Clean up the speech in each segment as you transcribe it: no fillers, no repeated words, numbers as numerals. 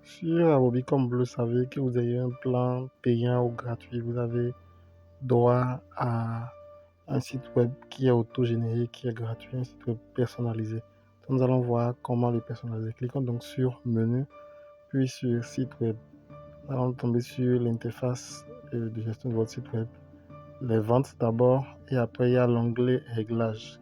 Sur Amobi, comme vous le savez, que vous ayez un plan payant ou gratuit, vous avez droit à un site web qui est auto-généré, qui est gratuit, un site web personnalisé. Donc, nous allons voir comment le personnaliser. Cliquons donc sur Menu, puis sur Site web. Nous allons tomber sur l'interface de gestion de votre site web. Les ventes d'abord, et après il y a l'onglet Réglages.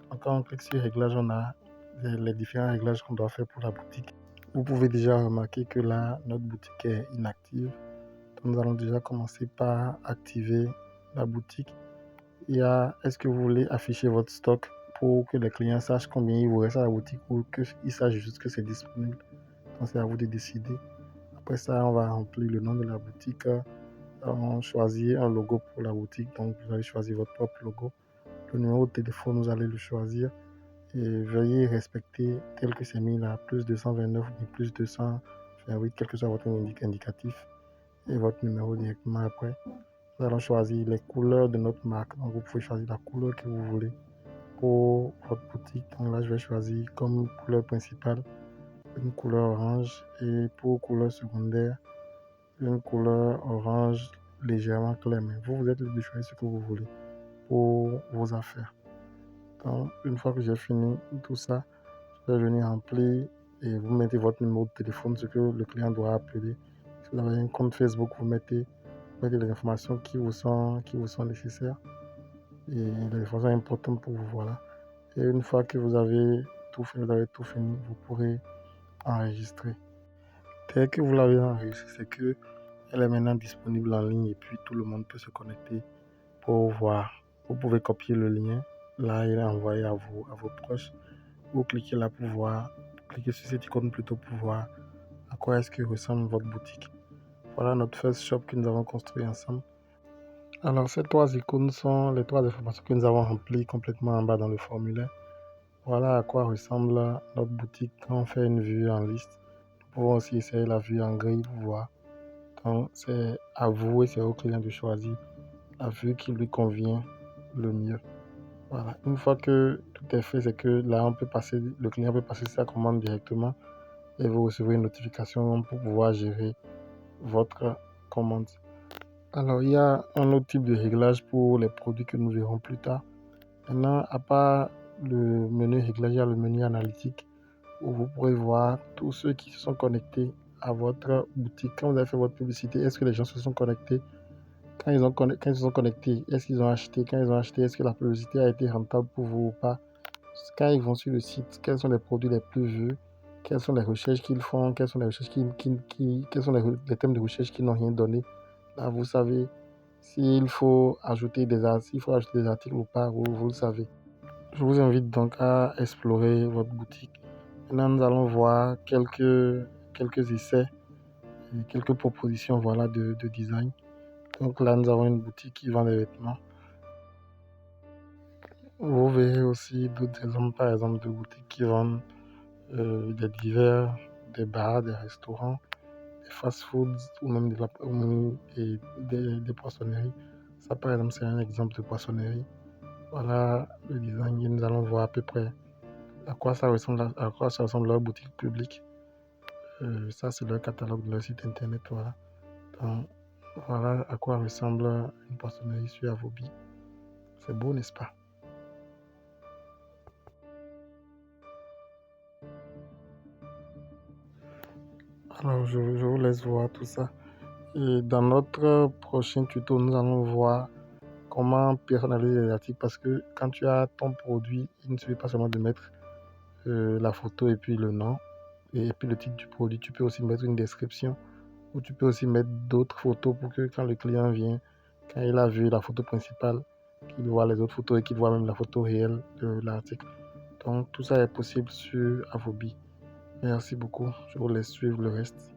Donc, quand on clique sur Réglages, on a les différents réglages qu'on doit faire pour la boutique. Vous pouvez déjà remarquer que là, notre boutique est inactive. Donc, nous allons déjà commencer par activer la boutique. Il y a, est-ce que vous voulez afficher votre stock pour que les clients sachent combien il vous reste à la boutique ou qu'ils sachent juste que c'est disponible. Donc, c'est à vous de décider. Après ça, on va remplir le nom de la boutique. On choisit un logo pour la boutique. Donc, vous allez choisir votre propre logo. Le numéro de téléphone, vous allez le choisir. Et veuillez respecter tel que c'est mis là, plus 229 ou plus 228, quel que soit votre indicatif et votre numéro directement après. Nous allons choisir les couleurs de notre marque. Donc vous pouvez choisir la couleur que vous voulez pour votre boutique. Donc là, je vais choisir comme couleur principale une couleur orange et pour couleur secondaire, une couleur orange légèrement claire. Mais vous êtes libre de choisir ce que vous voulez pour vos affaires. Donc, une fois que j'ai fini tout ça, je vais venir remplir et vous mettez votre numéro de téléphone, ce que le client doit appeler. Si vous avez un compte Facebook, vous mettez les informations qui vous sont nécessaires et les informations importantes pour vous. Voilà. Et une fois que vous avez tout fait, vous avez tout fini, vous pourrez enregistrer. Dès que vous l'avez enregistré, c'est que elle est maintenant disponible en ligne et puis tout le monde peut se connecter pour voir. Vous pouvez copier le lien. Là, il est envoyé à vos proches. Vous cliquez là pour voir, cliquez sur cette icône plutôt pour voir à quoi est-ce que ressemble votre boutique. Voilà notre first shop que nous avons construit ensemble. Alors ces trois icônes sont les trois informations que nous avons remplies complètement en bas dans le formulaire. Voilà à quoi ressemble notre boutique quand on fait une vue en liste. Nous pouvons aussi essayer la vue en grille pour voir. Donc c'est à vous et c'est au client de choisir la vue qui lui convient le mieux. Voilà. Une fois que tout est fait, c'est que là, le client peut passer sa commande directement et vous recevez une notification pour pouvoir gérer votre commande. Alors, il y a un autre type de réglage pour les produits que nous verrons plus tard. Maintenant, à part le menu réglage, il y a le menu analytique où vous pourrez voir tous ceux qui se sont connectés à votre boutique. Quand vous avez fait votre publicité, est-ce que les gens se sont connectés? Quand ils se sont connectés, est-ce qu'ils ont acheté? Quand ils ont acheté, est-ce que la publicité a été rentable pour vous ou pas? Quand ils vont sur le site, quels sont les produits les plus vus? Quelles sont les recherches qu'ils font? Quelles sont les recherches quels sont les thèmes de recherche qui n'ont rien donné? Là, vous savez s'il faut ajouter s'il faut ajouter des articles ou pas, vous le savez. Je vous invite donc à explorer votre boutique. Maintenant, nous allons voir quelques essais et quelques propositions voilà, de design. Donc là, nous avons une boutique qui vend des vêtements. Vous verrez aussi d'autres exemples, par exemple, de boutiques qui vendent des divers, des bars, des restaurants, des fast-foods ou même des poissonneries. Ça, par exemple, c'est un exemple de poissonnerie. Voilà le design et nous allons voir à peu près à quoi ça ressemble leur boutique publique. Ça, c'est leur catalogue de leur site internet. Voilà. Donc, voilà à quoi ressemble une poissonnerie sur Avobi. C'est beau, n'est-ce pas? Alors, je vous laisse voir tout ça. Et dans notre prochain tuto, nous allons voir comment personnaliser les articles parce que quand tu as ton produit, il ne suffit pas seulement de mettre la photo et puis le nom et puis le titre du produit. Tu peux aussi mettre une description ou tu peux aussi mettre d'autres photos pour que quand le client vient, quand il a vu la photo principale, qu'il voit les autres photos et qu'il voit même la photo réelle de l'article. Donc tout ça est possible sur Avobi. Merci beaucoup. Je vous laisse suivre le reste.